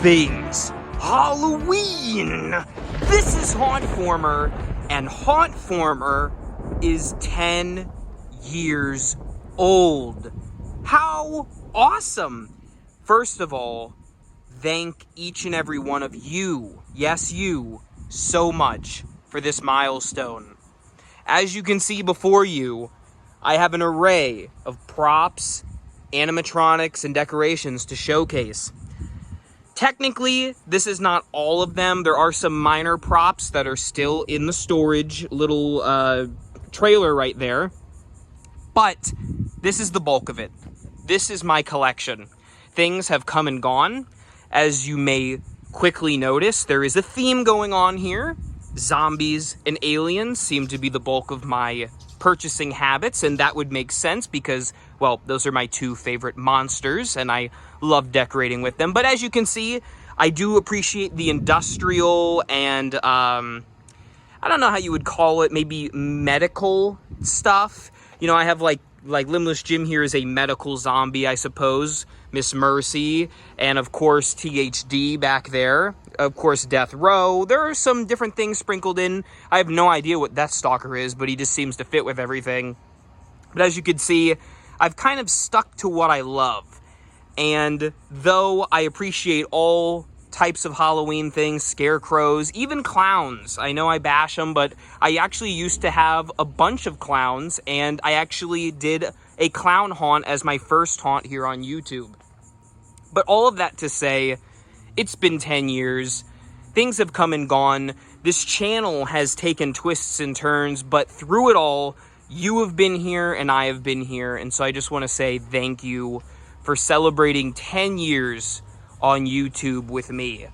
things Halloween! This is Hauntformer, and Hauntformer is 10 years old. How awesome! First of all, thank each and every one of you, yes you, so much for this milestone. As you can see before you, I have an array of props, animatronics, and decorations to showcase. Technically, this is not all of them. There are some minor props that are still in the storage little trailer right there. But this is the bulk of it. This is my collection. Things have come and gone. As you may quickly notice, there is a theme going on here. Zombies and aliens seem to be the bulk of my purchasing habits, and that would make sense because, well, those are my two favorite monsters, and I love decorating with them. But as you can see, I do appreciate the industrial and, I don't know how you would call it, maybe medical stuff. You know, I have like Limbless Jim here is a medical zombie, I suppose. Miss Mercy, and of course THD back there. Of course Death Row. There are some different things sprinkled in. I have no idea what that Stalker is, but he just seems to fit with everything. But as you can see, I've kind of stuck to what I love. And though I appreciate all types of Halloween things, scarecrows, even clowns. I know I bash them, but I actually used to have a bunch of clowns, and I actually did a clown haunt as my first haunt here on YouTube. But all of that to say, it's been 10 years. Things have come and gone. This channel has taken twists and turns, but through it all, you have been here and I have been here. And so I just want to say thank you for celebrating 10 years on YouTube with me.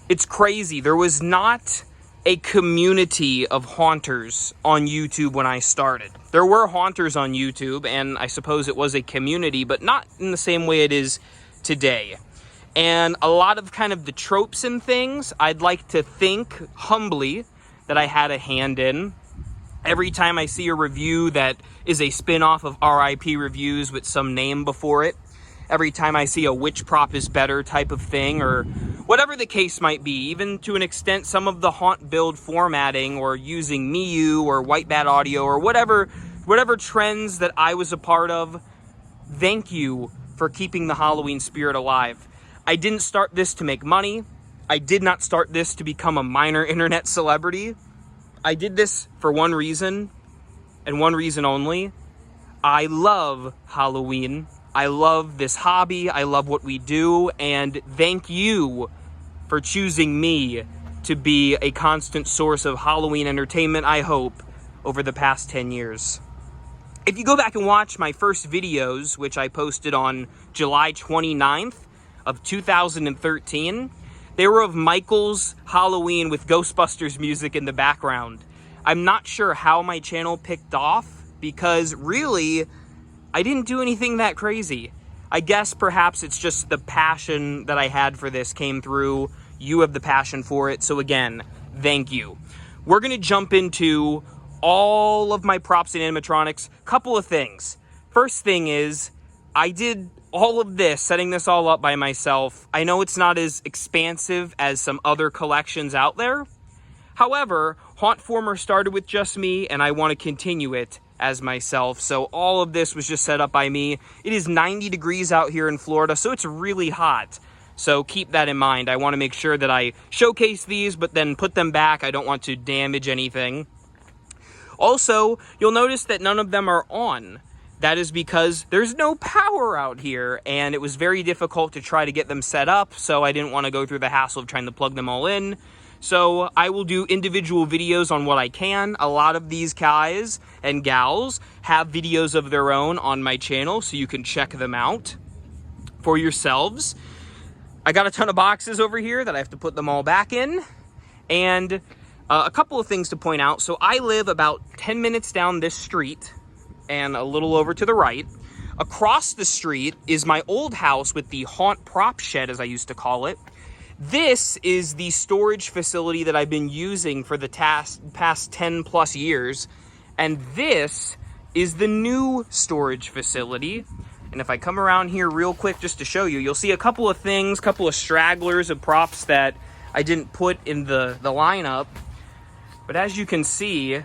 It's crazy. There was not a community of haunters on YouTube when I started. There were haunters on YouTube, and I suppose it was a community, but not in the same way it is today. And a lot of kind of the tropes and things, I'd like to think humbly that I had a hand in. Every time I see a review that is a spin-off of RIP reviews with some name before it, every time I see a which prop is better type of thing, or whatever the case might be, even to an extent some of the haunt build formatting or using Miu or White Bat Audio or whatever trends that I was a part of, thank you for keeping the Halloween spirit alive. I didn't start this to make money. I did not start this to become a minor internet celebrity. I did this for one reason, and one reason only. I love Halloween. I love this hobby. I love what we do, and thank you for choosing me to be a constant source of Halloween entertainment, I hope, over the past 10 years. If you go back and watch my first videos, which I posted on July 29th of 2013, they were of Michael's Halloween with Ghostbusters music in the background. I'm not sure how my channel picked off, because really, I didn't do anything that crazy. I guess perhaps it's just the passion that I had for this came through. You have the passion for it. So again, thank you. We're going to jump into all of my props and animatronics. Couple of things. First thing is, I did all of this, setting this all up by myself. I know it's not as expansive as some other collections out there. However, Hauntformer started with just me, and I want to continue it as myself. So all of this was just set up by me. It is 90 degrees out here in Florida, so it's really hot. So keep that in mind. I want to make sure that I showcase these, but then put them back. I don't want to damage anything. Also, you'll notice that none of them are on. That is because there's no power out here, and it was very difficult to try to get them set up, so I didn't want to go through the hassle of trying to plug them all in. So I will do individual videos on what I can. A lot of these guys and gals have videos of their own on my channel, so you can check them out for yourselves. I got a ton of boxes over here that I have to put them all back in. And a couple of things to point out. So I live about 10 minutes down this street and a little over to the right. Across the street is my old house with the haunt prop shed, as I used to call it. This is the storage facility that I've been using for the past 10 plus years. And this is the new storage facility. And if I come around here real quick just to show you, you'll see a couple of things, couple of stragglers of props that I didn't put in the lineup. But as you can see,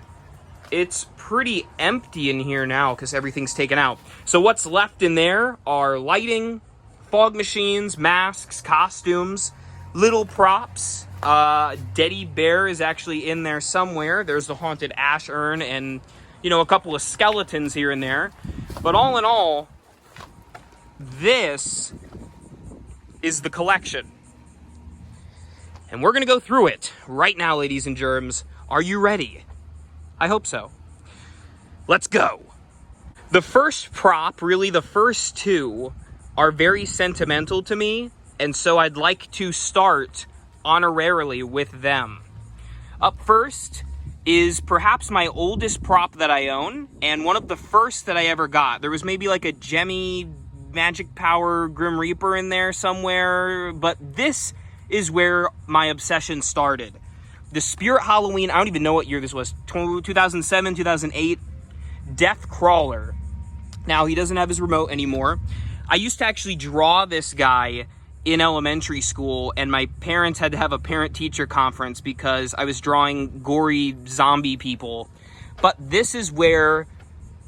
it's pretty empty in here now because everything's taken out. So what's left in there are lighting, fog machines, masks, costumes, little props. Teddy Bear is actually in there somewhere. There's the haunted ash urn and, you know, a couple of skeletons here and there. But all in all, this is the collection. And we're going to go through it right now, ladies and germs. Are you ready? I hope so. Let's go. The first prop, really the first two, are very sentimental to me. And so I'd like to start honorarily with them. Up first is perhaps my oldest prop that I own, and one of the first that I ever got. There was maybe like a Gemmy Magic Power Grim Reaper in there somewhere, but this is where my obsession started. The Spirit Halloween, I don't even know what year this was, 2007, 2008, Death Crawler. Now, he doesn't have his remote anymore. I used to actually draw this guy in elementary school, and my parents had to have a parent-teacher conference because I was drawing gory zombie people. But this is where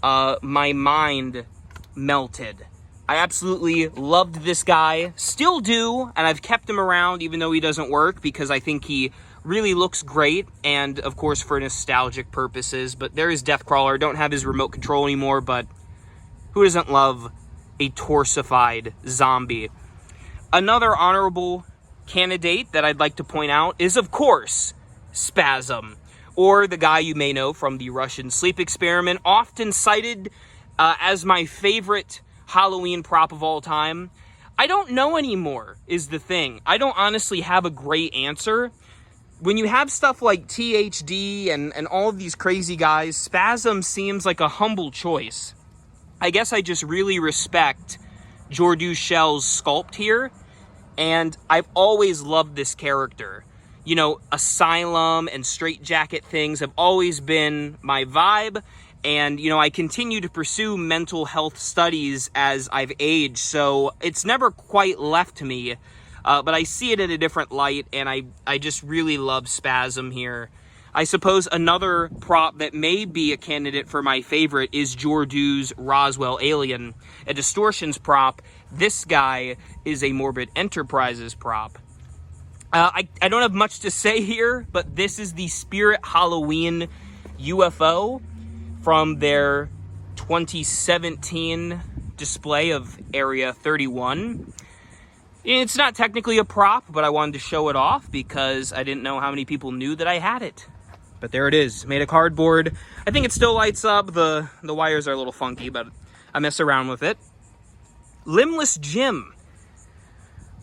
my mind melted. I absolutely loved this guy, still do, and I've kept him around even though he doesn't work because I think he really looks great, and of course for nostalgic purposes. But there is Deathcrawler. Don't have his remote control anymore, but who doesn't love a torsified zombie? Another honorable candidate that I'd like to point out is, of course, Spasm, or the guy you may know from the Russian sleep experiment, often cited as my favorite Halloween prop of all time. I don't know anymore, is the thing. I don't honestly have a great answer. When you have stuff like THD and all of these crazy guys, Spasm seems like a humble choice. I guess I just really respect Jordu Shell's sculpt here, and I've always loved this character. You know, Asylum and straitjacket things have always been my vibe, and, you know, I continue to pursue mental health studies as I've aged, so it's never quite left me, but I see it in a different light, and I just really love Spasm here. I suppose another prop that may be a candidate for my favorite is Jordu's Roswell Alien, a Distortions prop. This guy is a Morbid Enterprises prop. I don't have much to say here, but this is the Spirit Halloween UFO from their 2017 display of Area 31. It's not technically a prop, but I wanted to show it off because I didn't know how many people knew that I had it. But there it is, made of cardboard. I think it still lights up. The wires are a little funky, but I mess around with it. Limbless Jim,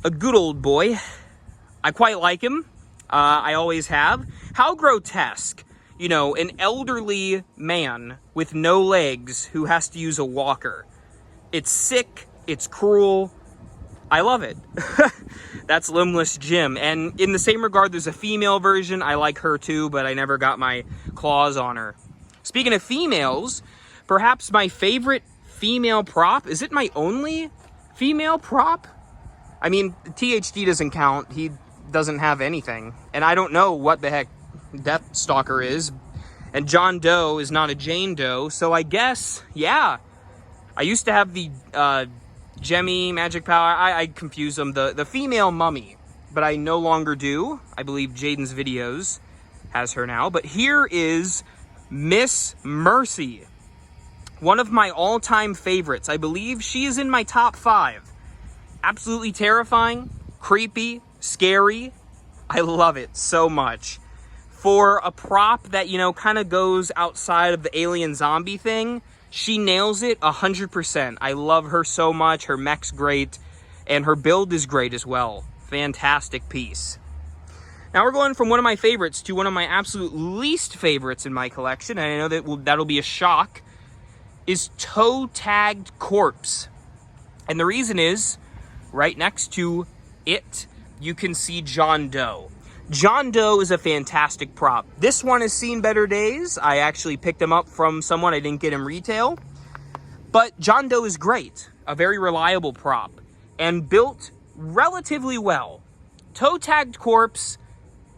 a good old boy. I quite like him. I always have. How grotesque. You know, an elderly man with no legs who has to use a walker. It's sick. It's cruel. I love it. That's Limbless Jim. And in the same regard, there's a female version. I like her too, but I never got my claws on her. Speaking of females, perhaps my favorite female prop. Is it my only female prop? I mean, THD doesn't count. He doesn't have anything. And I don't know what the heck Death Stalker is. And John Doe is not a Jane Doe. So I guess, yeah. I used to have the Gemmy Magic Power. I confuse them. The female mummy. But I no longer do. I believe Jaden's Videos has her now. But here is Miss Mercy. One of my all-time favorites. I believe she is in my top 5. Absolutely terrifying, creepy, scary. I love it so much. For a prop that, you know, kind of goes outside of the alien zombie thing, she nails it 100%. I love her so much. Her mech's great, and her build is great as well. Fantastic piece. Now we're going from one of my favorites to one of my absolute least favorites in my collection, and I know that that'll be a shock, is toe-tagged corpse. And the reason is, right next to it, you can see John Doe. John Doe is a fantastic prop. This one has seen better days. I actually picked him up from someone. I didn't get him retail. But John Doe is great. a very reliable prop, and built relatively well. Toe-tagged corpse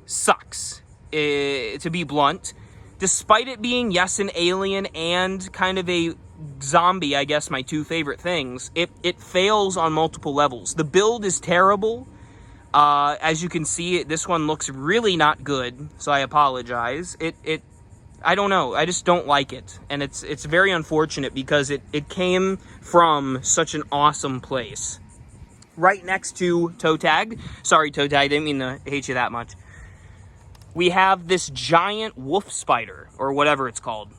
sucks, to be blunt. Despite it being, yes, an alien and kind of a zombie, I guess my two favorite things, it fails on multiple levels. The build is terrible. As you can see, this one looks really not good, so I apologize. I don't know, I just don't like it, and it's very unfortunate because it came from such an awesome place. Right next to Toe Tag, sorry Toe Tag, didn't mean to hate you that much, we have this giant wolf spider, or whatever it's called.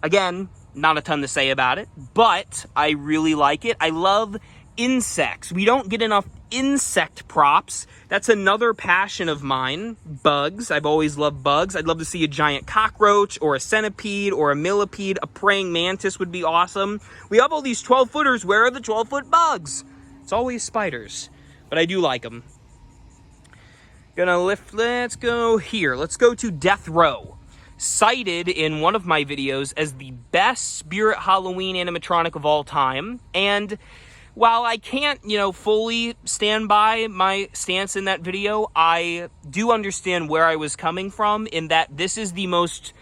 Again, not a ton to say about it, but I really like it. I love insects. We don't get enough insect props. That's another passion of mine. Bugs. I've always loved bugs. I'd love to see a giant cockroach or a centipede or a millipede. A praying mantis would be awesome. We have all these 12-footers. Where are the 12-foot bugs? It's always spiders, but I do like them. Let's go here. Let's go to Death Row. Cited in one of my videos as the best Spirit Halloween animatronic of all time. And while I can't, fully stand by my stance in that video, I do understand where I was coming from in that this is the most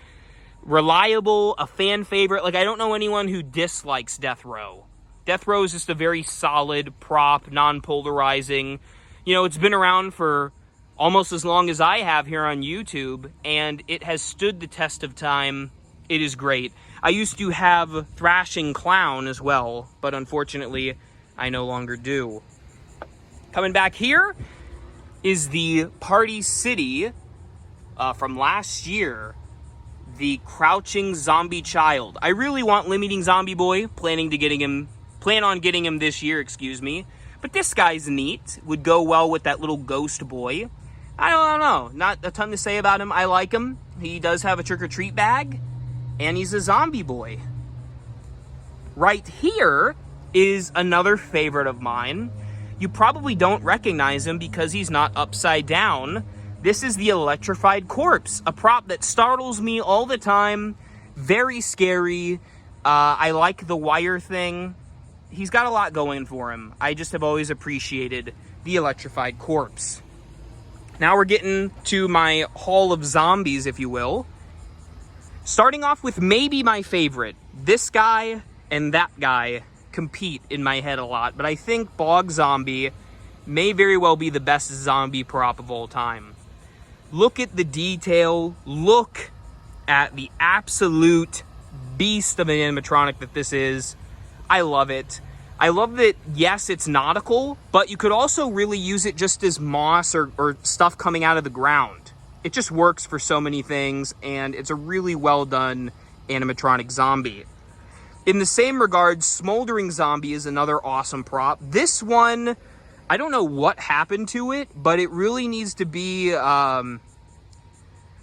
reliable, a fan favorite. Like, I don't know anyone who dislikes Death Row. Death Row is just a very solid prop, non-polarizing. It's been around for almost as long as I have here on YouTube, and it has stood the test of time. It is great. I used to have Thrashing Clown as well, but unfortunately, I no longer do. Coming back here is the Party City from last year, the Crouching Zombie Child. I really want Limiting Zombie Boy, plan on getting him this year, excuse me. But this guy's neat, would go well with that little ghost boy. I don't know, not a ton to say about him. I like him. He does have a trick-or-treat bag, and he's a zombie boy. Right here is another favorite of mine. You probably don't recognize him because he's not upside down. This is the Electrified Corpse, a prop that startles me all the time. Very scary. I like the wire thing. He's got a lot going for him. I just have always appreciated the Electrified Corpse. Now we're getting to my Hall of Zombies, if you will. Starting off with maybe my favorite. This guy and that guy compete in my head a lot, but I think Bog Zombie may very well be the best zombie prop of all time. Look at the detail. Look at the absolute beast of an animatronic that this is. I love it. I love that, yes, it's nautical, but you could also really use it just as moss or stuff coming out of the ground. It just works for so many things, and it's a really well done animatronic zombie. In the same regard, Smoldering Zombie is another awesome prop. This one, I don't know what happened to it, but it really needs to be, I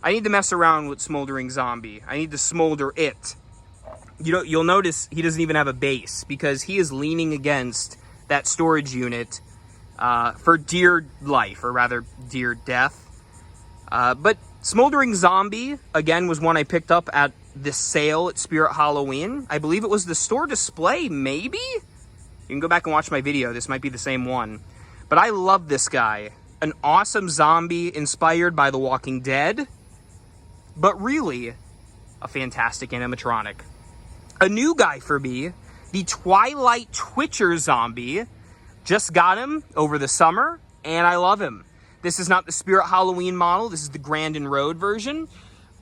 need to mess around with Smoldering Zombie. I need to smolder it. You'll notice he doesn't even have a base because he is leaning against that storage unit for dear life, or rather dear death. But Smoldering Zombie, again, was one I picked up at the sale at Spirit Halloween. I believe it was the store display, maybe? You can go back and watch my video. This might be the same one. But I love this guy. An awesome zombie inspired by The Walking Dead, but really a fantastic animatronic. A new guy for me, the Twilight Twitcher Zombie. Just got him over the summer, and I love him. This is not the Spirit Halloween model. This is the Grandin Road version.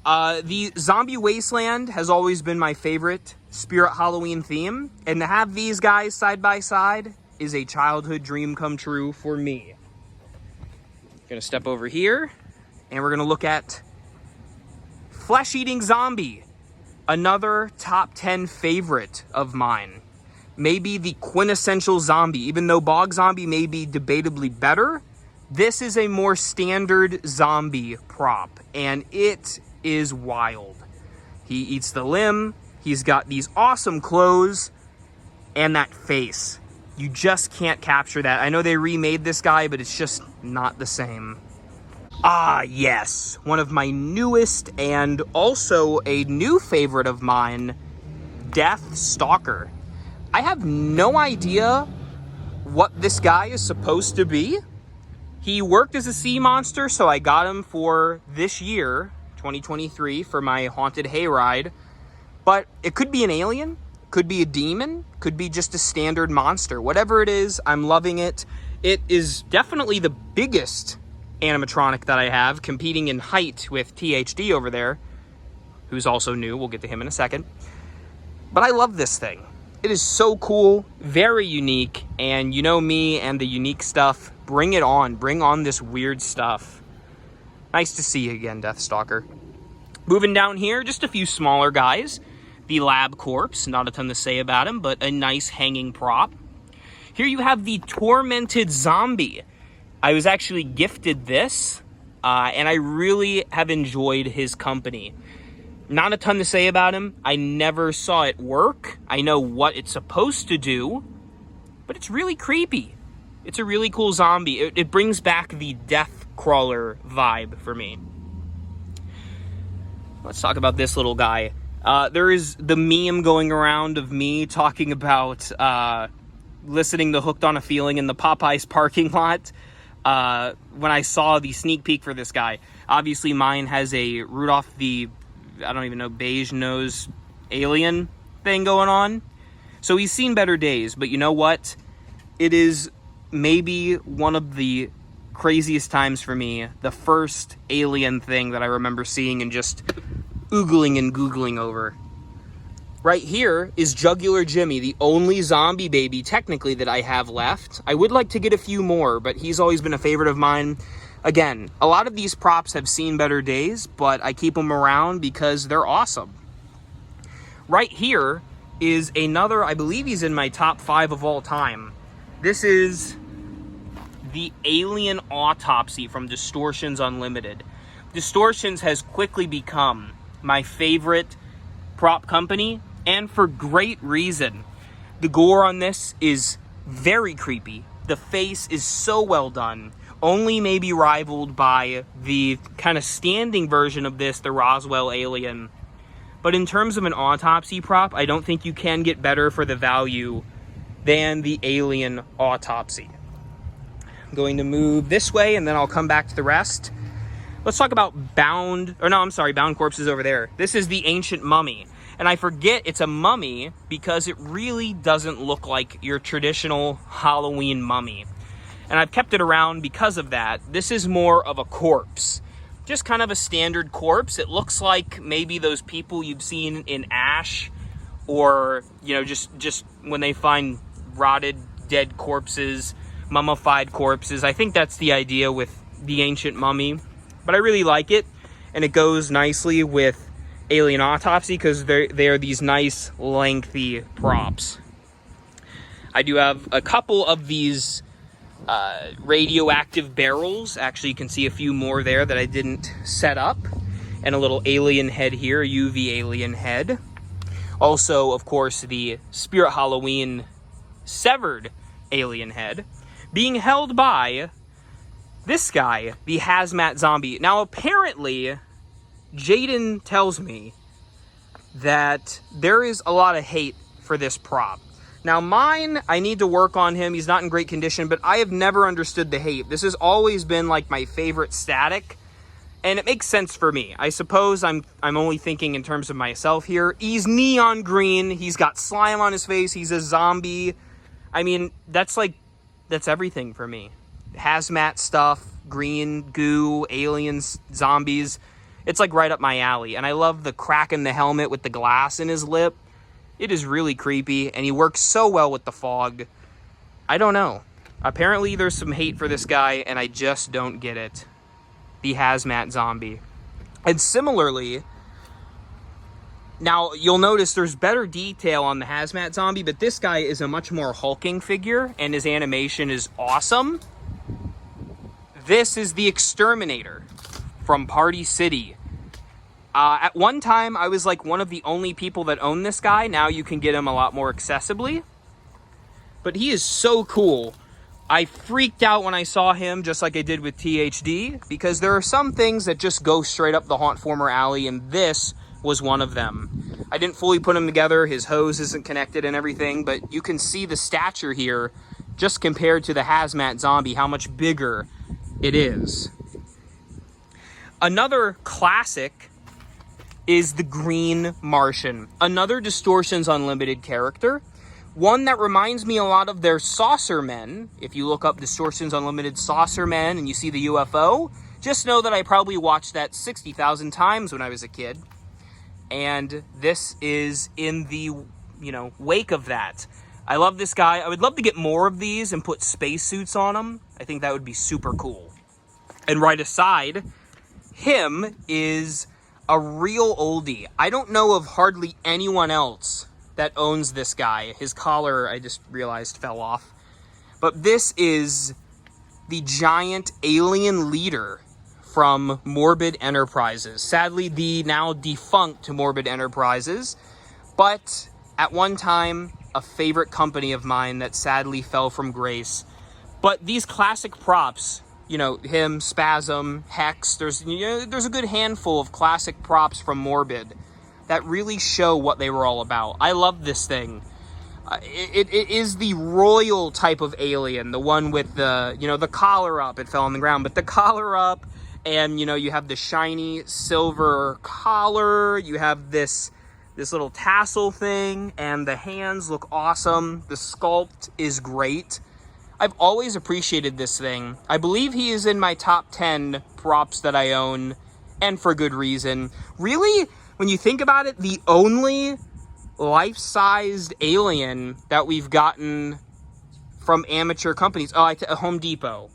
The Zombie Wasteland has always been my favorite Spirit Halloween theme, and to have these guys side by side is a childhood dream come true for me. Gonna step over here, and we're gonna look at FleshEating Zombie. Another top 10 favorite of mine. Maybe the quintessential zombie. Even though Bog Zombie may be debatably better, this is a more standard zombie prop, and it is wild. He eats the limb, he's got these awesome clothes, and that face. You just can't capture that. I know they remade this guy, but it's just not the same. Ah, yes, one of my newest and also a new favorite of mine, Stalker. I have no idea what this guy is supposed to be. He worked as a sea monster, so I got him for this year, 2023, for my haunted hayride. But it could be an alien, could be a demon, could be just a standard monster. Whatever it is, I'm loving it. It is definitely the biggest animatronic that I have, competing in height with THD over there, who's also new. We'll get to him in a second. But I love this thing. It is so cool, very unique, and you know me and the unique stuff. Bring it on. Bring on this weird stuff. Nice to see you again, Death Stalker. Moving down here, just a few smaller guys. The lab corpse, not a ton to say about him, but a nice hanging prop. Here you have the tormented zombie. I was actually gifted this, and I really have enjoyed his company. Not a ton to say about him. I never saw it work. I know what it's supposed to do, but it's really creepy. It's a really cool zombie. It brings back the death crawler vibe for me. Let's talk about this little guy. There is the meme going around of me talking about listening to Hooked on a Feeling in the Popeyes parking lot when I saw the sneak peek for this guy. Obviously, mine has a Rudolph the, I don't even know, beige nose alien thing going on. So he's seen better days, but you know what? It is maybe one of the craziest times for me. The first alien thing that I remember seeing and just oogling and googling over. Right here is Jugular Jimmy, the only zombie baby technically that I have left. I would like to get a few more, but he's always been a favorite of mine. Again, a lot of these props have seen better days, but I keep them around because they're awesome. Right here is another, I believe he's in my top 5 of all time. This is the Alien Autopsy from Distortions Unlimited. Distortions has quickly become my favorite prop company, and for great reason. The gore on this is very creepy. The face is so well done. Only maybe rivaled by the kind of standing version of this, the Roswell Alien. But in terms of an autopsy prop, I don't think you can get better for the value than the Alien Autopsy. I'm going to move this way and then I'll come back to the rest. Let's talk about Bound Corpse is over there. This is the Ancient Mummy. And I forget it's a mummy because it really doesn't look like your traditional Halloween mummy. And I've kept it around because of that. This is more of a corpse. Just kind of a standard corpse. It looks like maybe those people you've seen in Ash, or, you know, just when they find rotted, dead corpses, mummified corpses. I think that's the idea with the Ancient Mummy. But I really like it, and it goes nicely with Alien Autopsy because they are these nice, lengthy props. I do have a couple of these radioactive barrels. Actually, you can see a few more there that I didn't set up. And a little alien head here, a UV alien head. Also, of course, the Spirit Halloween severed alien head being held by this guy, the Hazmat Zombie. Now, apparently, Jaden tells me that there is a lot of hate for this prop. Now, mine, I need to work on him. He's not in great condition, but I have never understood the hate. This has always been, like, my favorite static, and it makes sense for me. I suppose I'm only thinking in terms of myself here. He's neon green. He's got slime on his face. He's a zombie. I mean, that's everything for me. Hazmat stuff, green, goo, aliens, zombies. It's, like, right up my alley. And I love the crack in the helmet with the glass in his lip. It is really creepy, and he works so well with the fog. I don't know. Apparently there's some hate for this guy, and I just don't get it. The Hazmat Zombie. And similarly, now you'll notice there's better detail on the Hazmat Zombie, but this guy is a much more hulking figure, and his animation is awesome. This is the Exterminator from Party City. At one time, I was like one of the only people that own this guy. Now you can get him a lot more accessibly. But he is so cool. I freaked out when I saw him, just like I did with THD, because there are some things that just go straight up the hauntformer alley, and this was one of them. I didn't fully put him together. His hose isn't connected and everything, but you can see the stature here, just compared to the Hazmat Zombie, how much bigger it is. Another classic is the Green Martian, another Distortions Unlimited character. One that reminds me a lot of their Saucer Men. If you look up Distortions Unlimited Saucer Men and you see the UFO, just know that I probably watched that 60,000 times when I was a kid. And this is in the, wake of that. I love this guy. I would love to get more of these and put spacesuits on them. I think that would be super cool. And right aside him is a real oldie. I don't know of hardly anyone else that owns this guy. His collar, I just realized, fell off. But this is the giant alien leader from Morbid Enterprises. Sadly, the now defunct Morbid Enterprises. But at one time, a favorite company of mine that sadly fell from grace. But these classic props, him, Spasm, Hex, there's a good handful of classic props from Morbid that really show what they were all about. I love this thing. It is the royal type of alien, the one with the, the collar up. It fell on the ground, but the collar up, and, you have the shiny silver collar, you have this little tassel thing, and the hands look awesome. The sculpt is great. I've always appreciated this thing. I believe he is in my top 10 props that I own, and for good reason. Really, when you think about it, the only life-sized alien that we've gotten from amateur companies, Home Depot,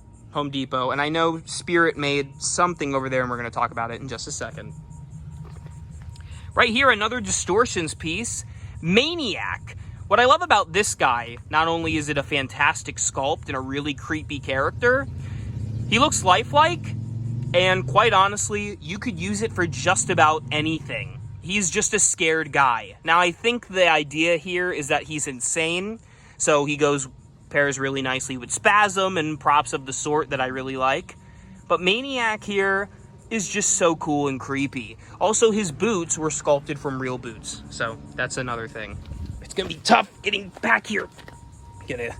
and I know Spirit made something over there, and we're going to talk about it in just a second. Right here, another Distortions piece, Maniac. What I love about this guy, not only is it a fantastic sculpt and a really creepy character, he looks lifelike, and quite honestly, you could use it for just about anything. He's just a scared guy. Now, I think the idea here is that he's insane, so he pairs really nicely with Spasm and props of the sort that I really like. But Maniac here is just so cool and creepy. Also, his boots were sculpted from real boots, so that's another thing. It's gonna be tough getting back here. Gonna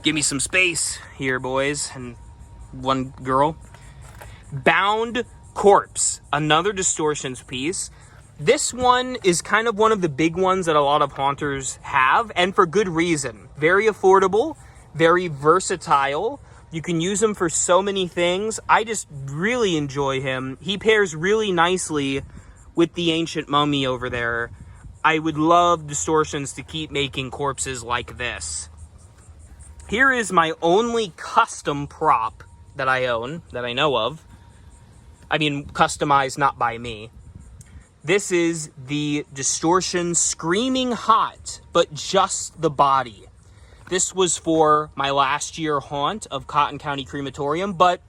give me some space here, boys, and one girl. Bound Corpse, another Distortions piece. This one is kind of one of the big ones that a lot of haunters have, and for good reason. Very affordable, very versatile. You can use him for so many things. I just really enjoy him. He pairs really nicely with the Ancient Mummy over there. I would love Distortions to keep making corpses like this. Here is my only custom prop that I own, that I know of. I mean, customized not by me. This is the Distortion Screaming Hot, but just the body. This was for my last year haunt of Cotton County Crematorium, but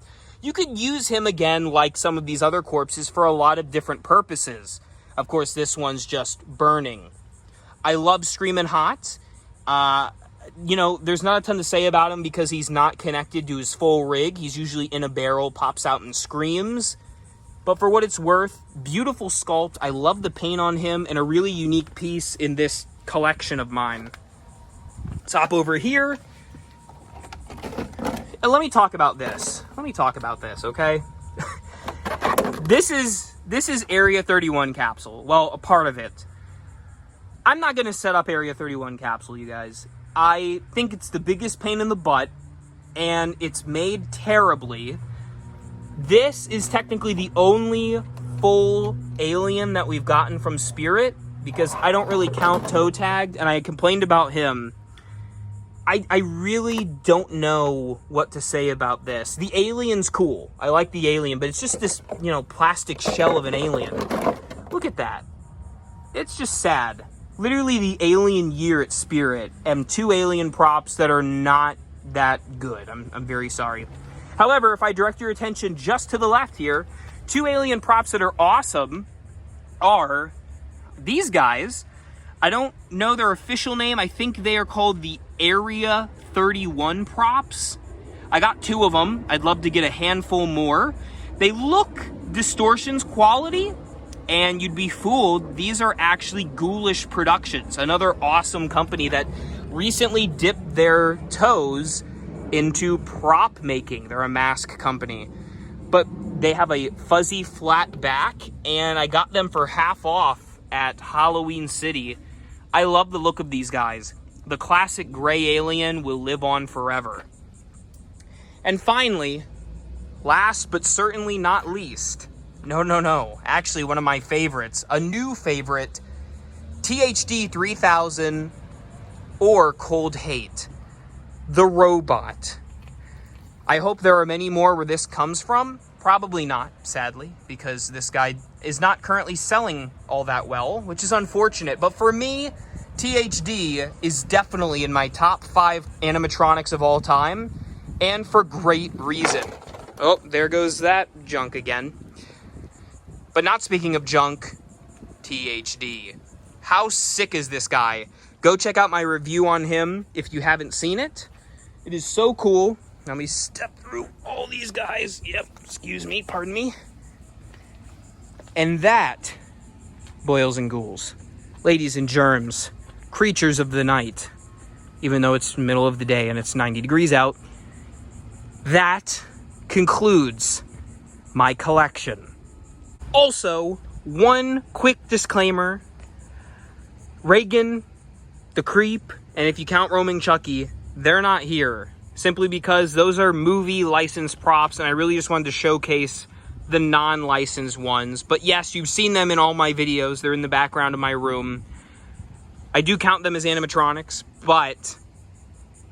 you could use him again like some of these other corpses for a lot of different purposes. Of course, this one's just burning. I love Screamin' Hot. There's not a ton to say about him because he's not connected to his full rig. He's usually in a barrel, pops out and screams. But for what it's worth, beautiful sculpt. I love the paint on him and a really unique piece in this collection of mine. Let's hop over here. And let me talk about this. Okay? This is Area 31 Capsule. Well, a part of it. I'm not going to set up Area 31 Capsule, you guys. I think it's the biggest pain in the butt, and it's made terribly. This is technically the only full alien that we've gotten from Spirit, because I don't really count toe tagged, and I complained about him. I really don't know what to say about this. The alien's cool. I like the alien, but it's just this, plastic shell of an alien. Look at that. It's just sad. Literally the alien year at Spirit, and 2 alien props that are not that good. I'm very sorry. However, if I direct your attention just to the left here, 2 alien props that are awesome are these guys. I don't know their official name. I think they are called the Area 31 props. I got 2 of them. I'd love to get a handful more. They look Distortions quality, and you'd be fooled. These are actually Ghoulish Productions, another awesome company that recently dipped their toes into prop making. They're a mask company, but they have a fuzzy flat back, and I got them for half off at Halloween City. I love the look of these guys. The classic gray alien will live on forever. And finally, last but certainly not least, no, actually one of my favorites, a new favorite, THD 3000 or Cold Hate, the robot. I hope there are many more where this comes from. Probably not, sadly, because this guy is not currently selling all that well, which is unfortunate. But for me, THD is definitely in my top 5 animatronics of all time, and for great reason. Oh, there goes that junk again. But not speaking of junk, THD. How sick is this guy? Go check out my review on him if you haven't seen it. It is so cool. Let me step through all these guys. Yep, excuse me, pardon me. And that, boils and ghouls, ladies and germs, creatures of the night, even though it's middle of the day and it's 90 degrees out, that concludes my collection. Also, one quick disclaimer. Reagan, the Creep, and if you count Roaming Chucky, they're not here. Simply because those are movie licensed props, and I really just wanted to showcase the non-licensed ones. But yes, you've seen them in all my videos. They're in the background of my room. I do count them as animatronics, but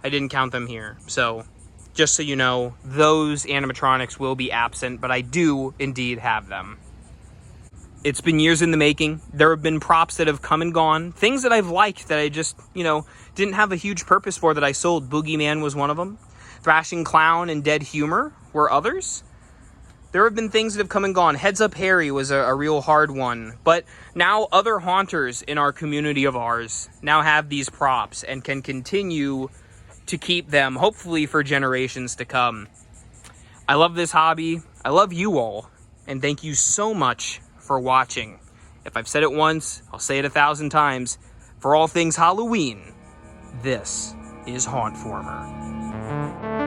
I didn't count them here. So, just so you know, those animatronics will be absent, but I do indeed have them. It's been years in the making. There have been props that have come and gone. Things that I've liked that I just, didn't have a huge purpose for that I sold. Boogeyman was one of them. Thrashing Clown and Dead Humor were others. There have been things that have come and gone. Heads Up Harry was a real hard one. But now other haunters in our community of ours now have these props and can continue to keep them, hopefully for generations to come. I love this hobby. I love you all. And thank you so much for watching. If I've said it once, I'll say it 1,000 times. For all things Halloween, this is Hauntformer.